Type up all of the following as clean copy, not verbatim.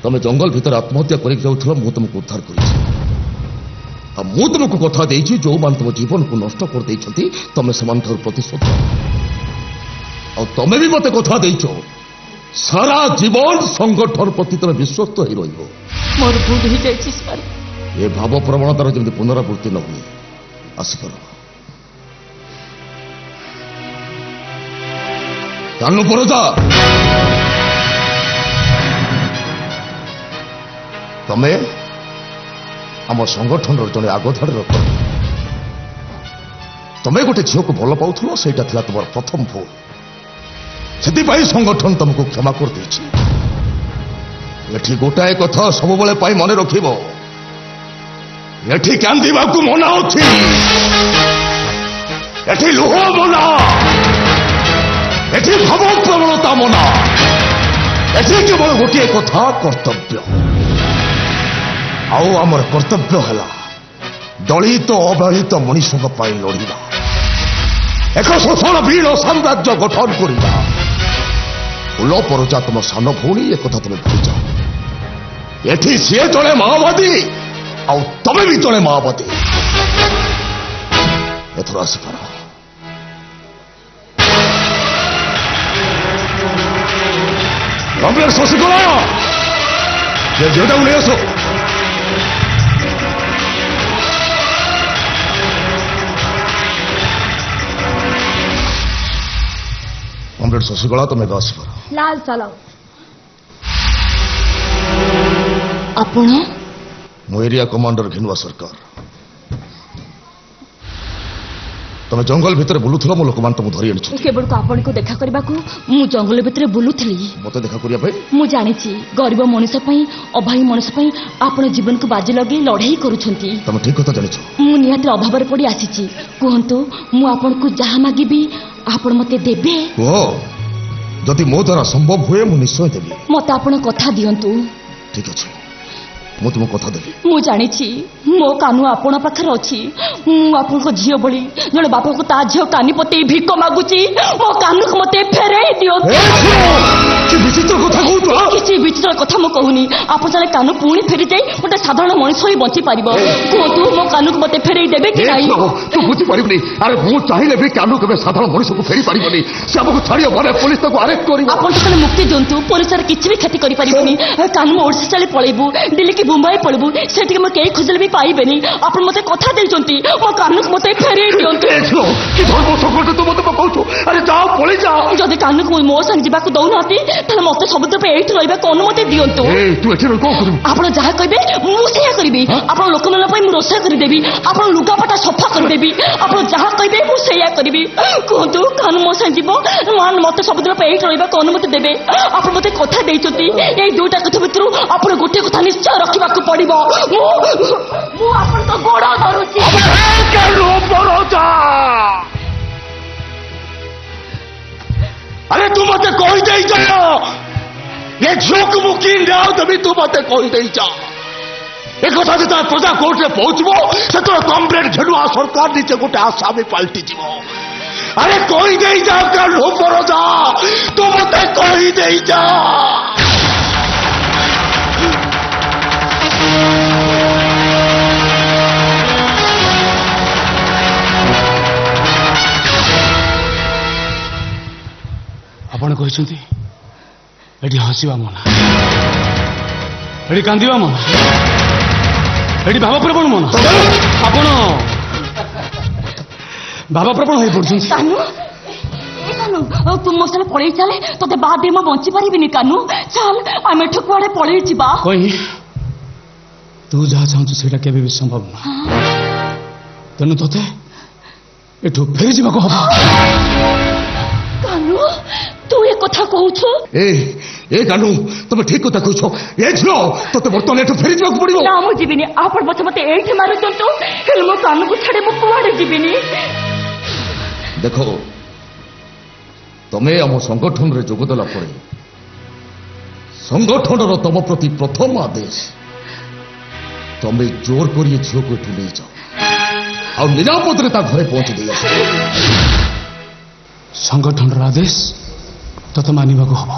तमे जंगल भीतर आत्महत्या कर तुमको उद्धार कर तुमको कथा देछि जो मान तुम जीवन को नष्ट कर देइछंती तमे समान ठार प्रतिशोध तमे भी मते कथा देइछो सारा जीवन संगठन प्रति तुम विश्वस्त हो रही मोर भूल हो जाइछि सर ये भाव प्रवणतार जमी पुनरावृत्ति न हुए आसिकर कानू परोजा तमे आम संगठन जड़े आगधाड़ तमे गोटे झील को भल पाउथलो सेटा थिला तुम प्रथम भूल से संगठन तुमको क्षमा कर देछि गोटाए कथा सब बेले मन रखिब एठी कांदिबा को मना अछि एठी लुह मना एठी भाव प्रवणता मना एठी केवल गोटे कथा कर्तव्य आउ आमर कर्तव्य है दलित अवहेलित मनुष्य लड़िबा एक शोषण वीर साम्राज्य गठन करवा फूल परोजा तुम सान भौणी एक कथा तुम भूल जाओ एठी सी जड़े माओवादी आउ तमे भी जड़े माओवादी एथर आसिपार कमरेड शशिकला ये झीलटा नहीं आस कमरेड शशिकला तुम्हें आसपार लाल चलाओ आपण मो एरिया कमांडर घेनुआ सरकार तुम जंगल भितर बुलुथल मो लोक मान तुम धरी आनी केवल आपण को देखा करबा को मु जंगल भितर बुलुथली मते देखा करिया भाई मु जानिछि गरीब मनुष्य पई अभाई मनुष्य पई आपण जीवन को बाजी लगे लड़ाई करूछंती तुम ठीक कथा जानिछ मु निहात अभाव रे पड़ी आसीछि कहंतु मु आपण को जहा मागिबी आपण मते देबे ओ जदि मो द्वारा संभव हुए मु निश्चय देबी मते आपण कथा दियंतु ठीक अछि मु तुम कथा देबी मु जानिछि मो कानू आपण पाखर अछि मु आपण को झियो बळी जने बाप को ता झियो कानी पते भिक मागुछि मो कानू को मते फेरै दियो कि विचित्र कथा कहू किछि विचित्र कथा मो कहूनी आपण जने कानू पुणी फेरि जाई ओटा साधारण मनुष्य होई बंची परिबो कोतु मो कानू को मते फेरै देबे कि नाही तू बुझी परिबनी अरे मु चाहिले भी कानू के साधारण मनुष्य को फेरी परिबनी से हमको छाड़ियो माने पुलिस को अरेस्ट करिवो आपण तो मुक्ति जंतु पुलिस रे किछि भी क्षति करि परिबनी कानू ओडसे चले पळेबू दिल्ली की मुंबई पळबू सेठी म केई खोजले भी पाइबेनी आपण मते कथा देचंती मो कानू को मते फेरै दियंतु देखो कि धर्म संकट तो मते कहू अरे जाओ पळी जाओ जदि कानू को मो संग जिबा को दउ नाती तले मते समुद्र पे एठी रहबा को अनुमति दियंतु ए तू एठी को करू आपण जहा कहबे मु सेया करबी आपण लोक मन पई मु रोसा कर देबी आपण लुगापटा सफा कर देबी आपण जहा कहबे मु सेया करबी कोतु कानू मो संग जिबो मान मते समुद्र पे एठी रहबा को अनुमति देबे आपण मते कथा देचंती ए दुटा कथा भितरु आपण गोटे कथा निश्चय रखिबा को पड़िबो मु आपण तो गोड़ा धरुची अरे तू मत कही दे ये झोंक मुकी न्याय देवी तू मत कही दे एक कथा जो प्रजा कोर्ट में पहुंचबो से तो कमरेड घेनुआ सरकार नीचे गोटे आसामी पलटि जीव अरे कही दे जा कालू परोजा तू मत कही दे जा आपण कहते एटी हसवा मना एटी कांदिवा मना एटी भावप्रवण मना आपण भावप्रवण हो पड़े तू मो साल पड़े चले ते बाद मैं बंची पारिनी कानू चल आम एठू कुआड़े पड़े जा कही तू जहाँ चाहू से भी संभव ना तेणु ते एठू फेरी जावाक हम कानू तू ये कथा कहूछ ए कानू तुम ठीक कथा कहूछ ए झियो तते बर्तन एठू फेरी जावाक पड़िबो ना मु जीविनी आपण बस मते एठी मारू जंतु हेल मो कानू को छाड़े मु कुआड़े जीविनी देखो तमे हम संगठन रे जोगदेला पड़े संगठन तम प्रति प्रथम आदेश तमे जोर कर ये झील को एठू ले जाओ आ निरापद रे ता घरे पहुंच दे संगठन आदेश तत मानवा हम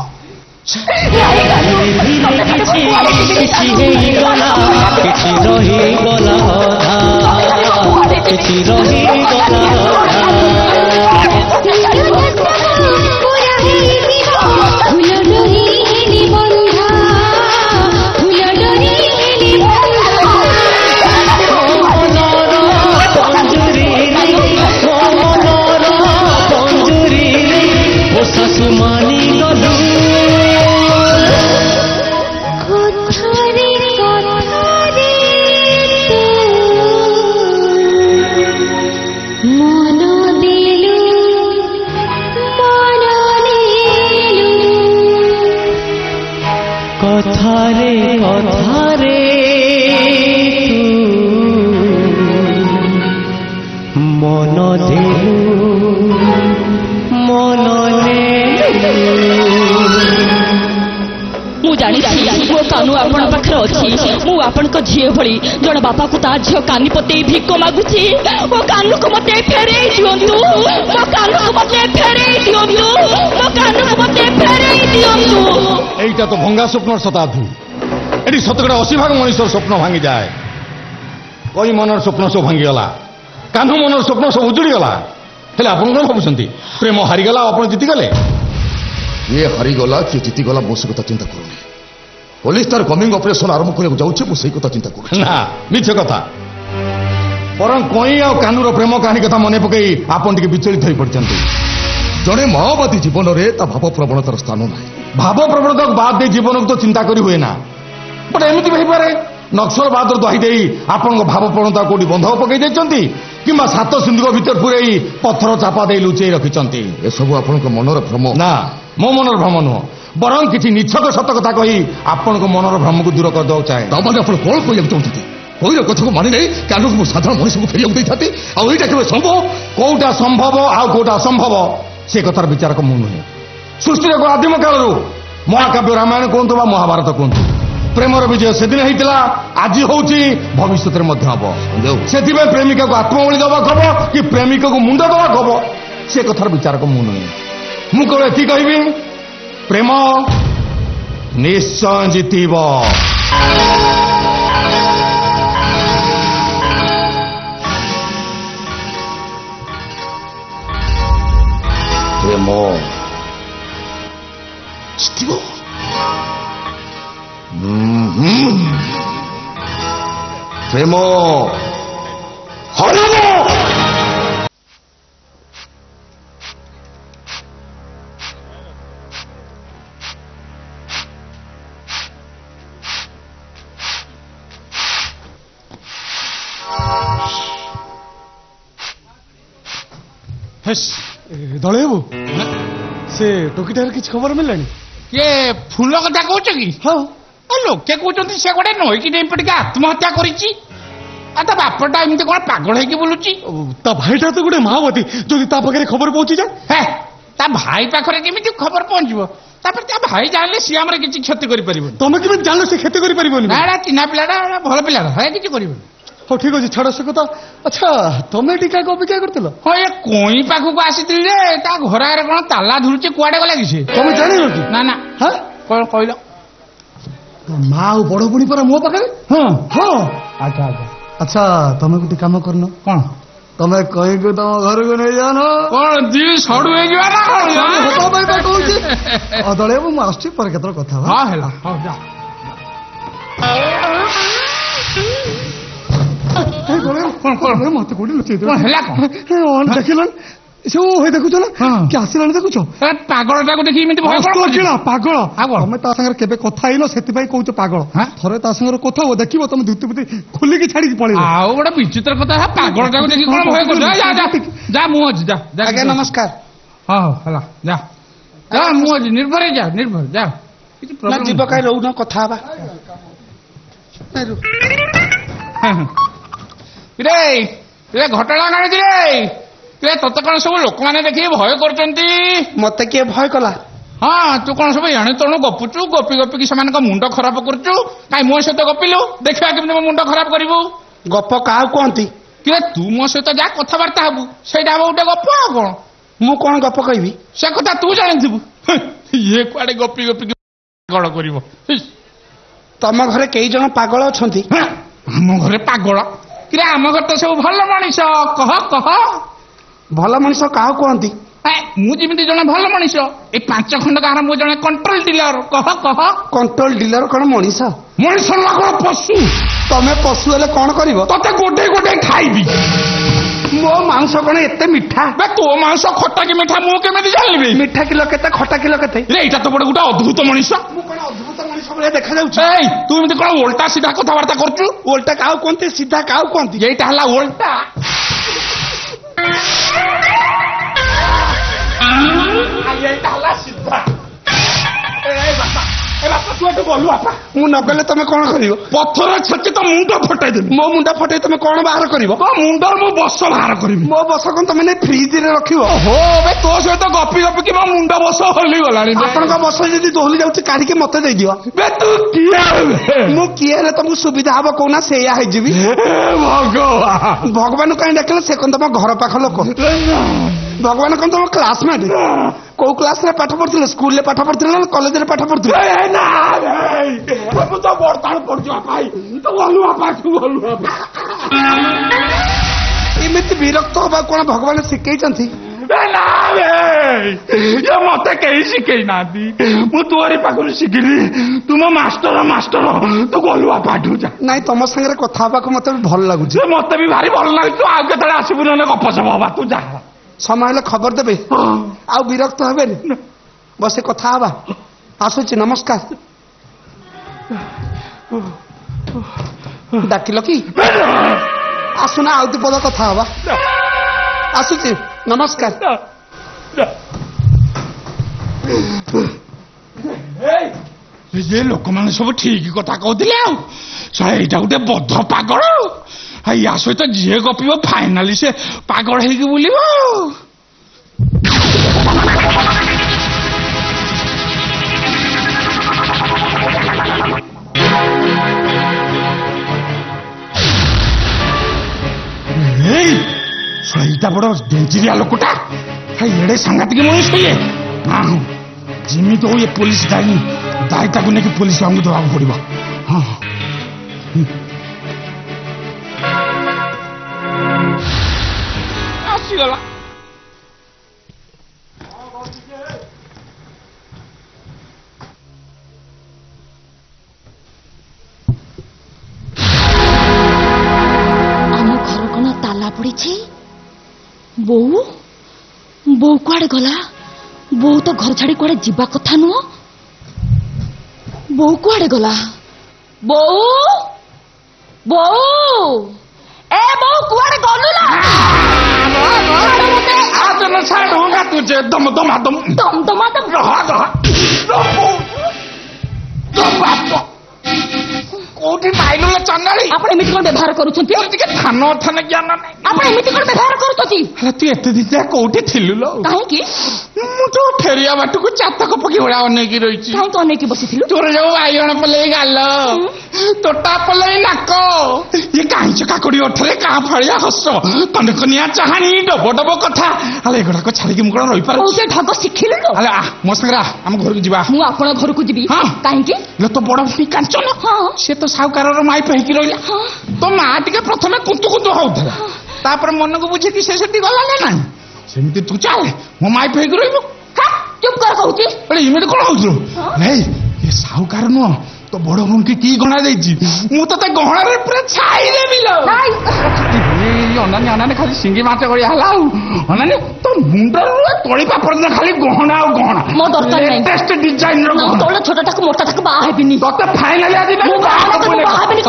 কথারে কথারে মন দেলু মন ମୁଁ ଜାଣିଛି ମୋ କାନୁ ଆପଣ ପାଖରେ ଅଛି। ମୁଁ ଆପଣଙ୍କ ଝିଅ ଭଳି ଜଣେ ବାପାକୁ ତା ଝିଅ କାନି ପତେଇ ଭିକ ମାଗୁଛି। ମୋ କାନୁକୁ ମତେ ଫେରେଇ ଦିଅନ୍ତୁ, ମୋ କାନୁକୁ ମତେ ଫେରେଇ ଦିଅନ୍ତୁ, ମୋ କାନୁକୁ ମତେ ଫେରେଇ ଦିଅନ୍ତୁ। এইটা তো ভঙ্গা স্বপ্নর শতাব্দী। এটি শতকরা 80 ভাগ মনিষর স্বপ্ন ভাঙি যায়। কই মনের স্বপ্ন সব ভাঙ্গিগলা, কাহ্নু মনের স্বপ্ন সব উজুড়িগলা। ହେଲେ ଆପଣ କ'ଣ ଭାବୁଛନ୍ତି ପ୍ରେମ ହାରିଗଲା ଆପଣ ଜିତିଗଲେ? ଇଏ ହାରିଗଲା କିଏ ଜିତିଗଲା ମୁଁ ସେ କଥା ଚିନ୍ତା କରୁନି। ପୋଲିସ ତାର କମିଂ ଅପରେସନ ଆରମ୍ଭ କରିବାକୁ ଯାଉଛି, ମୁଁ ସେଇ କଥା ଚିନ୍ତା କରୁଛି। ନା ମିଛ କଥା। ବରଂ କଇଁ ଆଉ କାହ୍ନୁର ପ୍ରେମ କାହାଣୀ କଥା ମନେ ପକାଇ ଆପଣ ଟିକେ ବିଚଳିତ ହୋଇପଡ଼ିଛନ୍ତି। ଜଣେ ମାଓବାଦୀ ଜୀବନରେ ତା ଭାବ ପ୍ରବଣତାର ସ୍ଥାନ ନାହିଁ। ଭାବ ପ୍ରବଣତାକୁ ବାଦ ଦେଇ ଜୀବନକୁ ତ ଚିନ୍ତା କରି ହୁଏ ନା। ବଟ୍ ଏମିତି ହେଇପାରେ ନକ୍ସଲବାଦର ଦହି ଦେଇ ଆପଣଙ୍କ ଭାବ ପ୍ରବଣତା କୋଉଠି ବନ୍ଧକ ପକାଇ ଦେଇଛନ୍ତି କିମ୍ବା ସାତ ସିନ୍ଧୁକ ଭିତରେ ପୁରେଇ ପଥର ଚାପା ଦେଇ ଲୁଚେଇ ରଖିଛନ୍ତି। ଏସବୁ ଆପଣଙ୍କ ମନର ଭ୍ରମ। ନା ମୋ ମନର ଭ୍ରମ ନୁହଁ, ବରଂ କିଛି ନିଛକ ସତ କଥା କହି ଆପଣଙ୍କ ମନର ଭ୍ରମକୁ ଦୂର କରିଦେବାକୁ ଚାହେଁ। ତାମାନେ ଆପଣ କ'ଣ କହିବାକୁ ଚାହୁଁଛନ୍ତି? କହିର କଥାକୁ ମାନି ନେଇ କାନକୁ ମୁଁ ସାଧାରଣ ମଣିଷକୁ ଫେରିବାକୁ ଦେଇଥାନ୍ତି, ଆଉ ଏଇଟା କେବେ ସମ୍ଭବ? କୋଉଟା ସମ୍ଭବ ଆଉ କୋଉଟା ଅସମ୍ଭବ ସେ କଥାର ବିଚାରକ ମୁଁ ନୁହେଁ। ସୃଷ୍ଟିର ଆଦିମ କାଳରୁ ମହାକାବ୍ୟ ରାମାୟଣ କୁହନ୍ତୁ ବା ମହାଭାରତ କୁହନ୍ତୁ, ପ୍ରେମର ବିଜୟ ସେଦିନ ହେଇଥିଲା, ଆଜି ହଉଛି, ଭବିଷ୍ୟତରେ ମଧ୍ୟ ହବ। ସେଥିପାଇଁ ପ୍ରେମିକାକୁ ଆତ୍ମବଳି ଦେବାକୁ ହବ କି ପ୍ରେମିକକୁ ମୁଣ୍ଡ ଦେବାକୁ ହବ ସେ କଥାର ବିଚାରକ ମୁଁ ନୁହେଁ। ମୁଁ କେବଳ ଏତିକି କହିବି, ପ୍ରେମ ନିଶ୍ଚୟ ଜିତିବ। ପ୍ରେମ ଜିତିବ। ପ୍ରେମ ହରାବ। ଦଳେ ବାବୁ ସେ ଟୋକିଟାର କିଛି ଖବର ମିଳିଲାଣି? କିଏ ଫୁଲ କଥା କହୁଛ କି? ହଁ ଲୋକେ କହୁଛନ୍ତି ସେ ଗୋଟେ ନଈକି ଡେଇଁ ପଡ଼ିକି ଆତ୍ମହତ୍ୟା କରିଛି। ଆଉ ତା ବାପଟା ଏମିତି କଣ ପାଗଳ ହେଇକି ବୁଲୁଛି? ତା ଭାଇଟା ତ ଗୋଟେ ମାଓବାଦୀ, ଯଦି ତା ପାଖରେ ଖବର ପହଞ୍ଚିଯାଏ। ହେ, ତା ଭାଇ ପାଖରେ କେମିତି ଖବର ପହଞ୍ଚିବ? ତାପରେ ତା ଭାଇ ଜାଣିଲେ ସିଏ ଆମର କିଛି କ୍ଷତି କରିପାରିବନି। ତମେ କେମିତି ଜାଣିଲ ସେ କ୍ଷତି କରିପାରିବନି? ନା ଏଟା ଚିହ୍ନା ପିଲାଟା, ଭଲ ପିଲାଟା, ହେ କିଛି କରିବନି। ହଉ ଠିକ ଅଛି, ଛାଡ଼ ସେ କଥା। ଆଚ୍ଛା ତମେ ଏଠି କାହାକୁ ଅପେକ୍ଷା କରିଥିଲ? ହଁ ଏ କଇଁ ପାଖକୁ ଆସିଥିଲି ଯେ ତା ଘର ଆଗରେ କଣ ତାଲା ଧରୁଛି, କୁଆଡେ ଗଲା କି ସେ? ତମେ ଜାଣିନ କି? ନା ନା, ହଁ କଣ କହିଲ? ମା ଆଉ ବଡ ପୁଣି ପରା ମୋ ପାଖରେ। ହଁ ହଁ ଆଚ୍ଛା ଆଚ୍ଛା। ଆଚ୍ଛା ତମେ ଗୋଟେ କାମ କରୁନ, କଣ ତମେ କଇଁକୁ ତମ ଘରକୁ ନେଇଯାଉନ। କଣ ଦି ସଡୁ ହେଇଯିବା ନା କଣ? କହୁଛି ଦଳେ ମୁଁ ଆସୁଛି, ପରେ କେତେବେଳେ କଥା ହବା। ହଁ ହେଲା, ହଉ ଯା। ମତେ କୋଉଠି ଲୁଚେଇ କଣ ହେଲା କଣ? ଦେଖିଲନି ସବୁ ହଇ ଦେଖୁଛ ନା କି ଆସିଲାଣି ଦେଖୁଛ? ପାଗଳଟାକୁ ଦେଖି ଏମିତି ଭୟ କଣ କରୁଛି? ପାଗଳ ତମେ ତା ସାଙ୍ଗରେ କେବେ କଥା ହେଇନ, ସେଥିପାଇଁ କହୁଛ ପାଗଳ। ଥରେ ତା ସାଙ୍ଗରେ କଥା ହବ, ଦେଖିବ ତମେ ଧୁତି ପୁତି ଖୋଲିକି ଛାଡିକି ପଳେଇବ। ଆଉ ଗୋଟେ ବିଚିତ୍ର କଥା, ପାଗଳଟାକୁ ଦେଖି କଣ ଭୟ କରୁଛ? ଯା ଯା ଯା, ମୁଁ ଅଛି, ଯା। ଆଜ୍ଞା ନମସ୍କାର। ହଁ ହଉ ହେଲା, ଯା ଯା, ମୁଁ ଅଛି, ନିର୍ଭର ଯା, ନିର୍ଭର ଯା। କିଛି ପ୍ରୋବ୍ଲେମ ଯିବ କାହିଁ ରହୁନ, କଥା ହବା। ରେ ଘଟଣା କାଣିଛି ରେ, ତତେ କଣ ସବୁ ଲୋକମାନେ ଦେଖିକି ଭୟ କରୁଛନ୍ତି? ମତେ କିଏ ଭୟ କଲା? ହଁ ତୁ କଣ ସବୁ ଏଣେ ତେଣୁ ଗପୁଛୁ, ଗପି ଗପିକି ସେମାନଙ୍କ ମୁଣ୍ଡ ଖରାପ କରୁଛୁ। କାଇଁ ମୋ ସହିତ ଗପିଲୁ, ଦେଖିବା କେମିତି ମୋ ମୁଣ୍ଡ ଖରାପ କରିବୁ। ଗପ କାହାକୁ କୁହନ୍ତି? କିରେ ତୁ ମୋ ସହିତ ଯାହା କଥାବାର୍ତ୍ତା ହବୁ ସେଇଟା ହବ ଗୋଟେ ଗପ। ଆଉ କଣ? ମୁଁ କଣ ଗପ କହିବି? ସେ କଥା ତୁ ଜାଣିଥିବୁ। ଇଏ କୁଆଡେ ଗପି ଗପିକି ପାଗଳ କରିବ ତମ ଘରେ କେଇ ଜଣ ପାଗଳ ଅଛନ୍ତି? ଆମ ଘରେ ପାଗଳ କିରେ ଆମ ଘରେ ତ ସବୁ ଭଲ ମଣିଷ କହ କହ ଭଲ ମଣିଷ କାହାକୁ କୁହନ୍ତି? ମୁଁ ଯେମିତି ଜଣେ ଭଲ ମଣିଷ ଏଇ 5 ଖଣ୍ଡ ଗାଁର ମୁଁ ଜଣେ କଣ୍ଟ୍ରୋଲ ଡିଲର କହ କହ କଣ୍ଟ୍ରୋଲ ଡିଲର କଣ ମଣିଷ? ମଣିଷ ନା କଣ ପଶୁ? ତମେ ପଶୁ ହେଲେ କଣ କରିବ? ତତେ ଗୋଟେ ଗୋଟେ ଖାଇବି। ମୋ ମାଂସ କଣ ଏତେ ମିଠା? ତୋ ମାଂସ ଖଟା କି ମିଠା ମୁଁ କେମିତି ଜାଣିବି? ମିଠା କିଲୋ କେତେ ଖଟା କିଲୋ କେତେ? ଏଇଟା ତ ଗୋଟେ ଅଦ୍ଭୁତ ମଣିଷ। ମୁଁ କଣ ଅଦ୍ଭୁତ ମଣିଷ ଭଳିଆ ଦେଖାଯାଉଛି? ତୁ ଏମିତି କଣ ଓଲଟା ସିଧା କଥାବାର୍ତ୍ତା କରୁଛୁ? ଓଲଟା କାହାକୁ କୁହନ୍ତି ସିଧା କାହାକୁ କୁହନ୍ତି? ଏଇଟା ହେଲା ଓଲଟା। ଏଇଟା ହେଲା ସିଧା। ମୁଁ ନଗଲେ ତମେ କଣ କରିବ? ପଥର ଛେଚି ତ ମୁଣ୍ଡ ଫଟେଇ ଦେବି। ମୋ ମୁଣ୍ଡ ଫଟେଇ ତମେ କଣ ବାହାର କରିବ? ତୋ ମୁଣ୍ଡର ମୁଁ ବସ ବାହାର କରିବି। ମୋ ବସ କଣ ତମେ ନେଇ ଫ୍ରିଜରେ ରଖିବ? ତୋ ସହିତ ଗପି ଗପିକି ମୋ ମୁଣ୍ଡ ବସ ହଲିଗଲାଣି। ଆପଣଙ୍କ ବସ ଯଦି ଦୋହଲି ଯାଉଛି କାଢିକି ମତେ ଦେଇଦିଅ। ତୁ କିଏ? ମୁଁ କିଏ ହେଲେ ତମକୁ ସୁବିଧା ହବ କହୁନା ସେଇଆ ହେଇଯିବି। ଭଗବାନ କାହିଁ ଡାକିଲେ? ସେ କଣ ତମ ଘର ପାଖ ଲୋକ? ଭଗବାନ କଣ ତମ କ୍ଲାସମେଟ୍? କୋଉ କ୍ଲାସରେ ପାଠ ପଢୁଥିଲେ? ସ୍କୁଲରେ ପାଠ ପଢୁଥିଲେ ନା କଲେଜରେ ପାଠ ପଢୁଥିଲେ? ଏମିତି ବିରକ୍ତ ହବା କଣ ଭଗବାନ ଶିଖେଇଛନ୍ତି? ମତେ କେହି ଶିଖେଇ ନାହାନ୍ତି। ମୁଁ ତୋରି ପାଖରୁ ଶିଖିଲି। ତୁ ମୋ ମାଷ୍ଟର ତୁ ଗଲୁ ପାଠୁ ଯା। ନାଇଁ ତମ ସାଙ୍ଗରେ କଥା ହବାକୁ ମତେ ଭଲ ଲାଗୁଛି। ମତେ ବି ଭାରି ଭଲ ଲାଗୁଛି। ଆଉ କେତେବେଳେ ଆସିବୁ ନହେଲେ ଗପସପ ହବା। ତୁ ଯା। ସମୟ ହେଲେ ଖବର ଦେବେ। ଆଉ ବିରକ୍ତ ହେବେନି। ବସେ କଥା ହବା। ଆସୁଛି ନମସ୍କାର। ଡାକିଲ କି? ଆସୁନା ଆଉ ଦି ପଦ କଥା ହବା। ଆସୁଛି ନମସ୍କାର। ଲୋକମାନେ ସବୁ ଠିକ କଥା କହୁଥିଲେ। ଆଉ ଏଇଟା ଗୋଟେ ବଦ୍ଧ ପାଗଳ। ୟା ସହିତ ଯିଏ ଗପିବ ଫାଇନାଲି ସେ ପାଗଳ ହେଇକି ବୁଲିବ। ସେଇଟା ବଡ ଡେଞ୍ଜରିଆ ଲୋକଟା। ଏଡେ ସାଂଘାତିକ ମଣିଷ ଇଏ। ଯେମିତି ହଉ ଏ ପୋଲିସ ଦାୟିତାକୁ ନେଇକି ପୋଲିସ ଆମକୁ ଦେବାକୁ ପଡିବ। ଆସିଗଲା। ଆମ ଘର କଣ ତାଲା ପଡିଛି? ବୋଉ ବୋଉ କୁଆଡେ ଗଲା? ବୋଉ ତ ଘର ଛାଡି କୁଆଡେ ଯିବା କଥା ନୁହଁ। ବୋଉ କୁଆଡେ ଗଲା? ବୋଉ ବୋଉ ଏ ବୋଉ କୁଆଡେ ଗଲୁ? କୋଉଠି ମାଇଲୁ ଚଣ୍ଡାଳି? ଆପଣ ଏମିତି କଣ ବ୍ୟବହାର କରୁଛନ୍ତି? ଟିକେ ଥାନ ଜ୍ଞାନ ନାହିଁ। ଆପଣ ଏମିତି କଣ ବ୍ୟବହାର କରୁଛନ୍ତି? ତୁ ଏତେ ଦିନ ଯାଏ କୋଉଠି ଥିଲୁ? କାହିଁକି? ମୁଁ ତ ଫେରିବା ବାଟକୁ ଚାତକ ପକ୍ଷୀ ଭଳିଆ ଅନେଇକି ରହିଛି। କାହିଁକି ଅନେଇକି ବସିଥିଲୁ? ତୋର ଯୋଉ ବାଇଗଣ ପଲେଇ ଗାଲ, ତୋଟା ପଲେଇ ନାକ, ଇଏ କାହିଁଚ କାକୁଡି ଓଠରେ କାଁ ଫାଳିଆ ହସ, କନକନିଆ ଚାହାଣୀ, ଡବ ଡବ କଥା, ଆଲେ ଏଗୁଡାକ ଛାଡିକି ମୁଁ କଣ ରହିପାରୁଛି? ଢଗ ଶିଖିଲୁ? ଆଲେ ମୋ ସାଙ୍ଗରେ ଆମ ଘରକୁ ଯିବା। ମୁଁ ଆପଣଙ୍କ ଘରକୁ ଯିବି। କାହିଁକି? ତ ବଡ ଭଉଣୀ କାଞ୍ଚନ, ସେ ତ ସାହୁକାରର ମାଇପ ହେଇକି ରହିଲା। ତୋ ମା ଟିକେ ପ୍ରଥମେ କୁନ୍ତୁ କୁନ୍ତୁ ହଉଥିଲା, ତାପରେ ମନକୁ ବୁଝିକି ସେ ସେଠି ଗଲା ନା ନାହିଁ। ସେମିତି ତୁ ଚାଲେ, ମୋ ମାଇପ ହେଇକି ରହିବୁ। ଚୁପ କର କହୁଛି। ଏମିତି କଣ ହଉଛୁ? ନାଇଁ ଏ ସାହୁକାର ନୁହଁ, ତ ବଡ ଭଉଣୀ କି ଗହଣା ଦେଇଛି। ମୁଁ ତତେ ଗହଣାରେ ପୁରା ଛାଇଦେବି। ଅନାନି ଅନାନି ଖାଲି ସିଙ୍ଗି ମାଛ ଭଳିଆ ହେଲା। ଆଉ ଅନାନି ତୋ ମୁଣ୍ଡରୁ ତଳିପା ପର୍ଯ୍ୟନ୍ତ ଖାଲି ଗହଣା ଆଉ ଗହଣା। ମୋ ଦରକାର ନାହିଁ। ଲେଟେଷ୍ଟ ଡିଜାଇନର ତୋଳେ ଛୋଟଟାକୁ ମୋଟାଟାକୁ ବାହା ହେବିନି। ତତେ ଫାଇନାଲି ଆଜି ମୁଁ ବାହା ହେବିନି।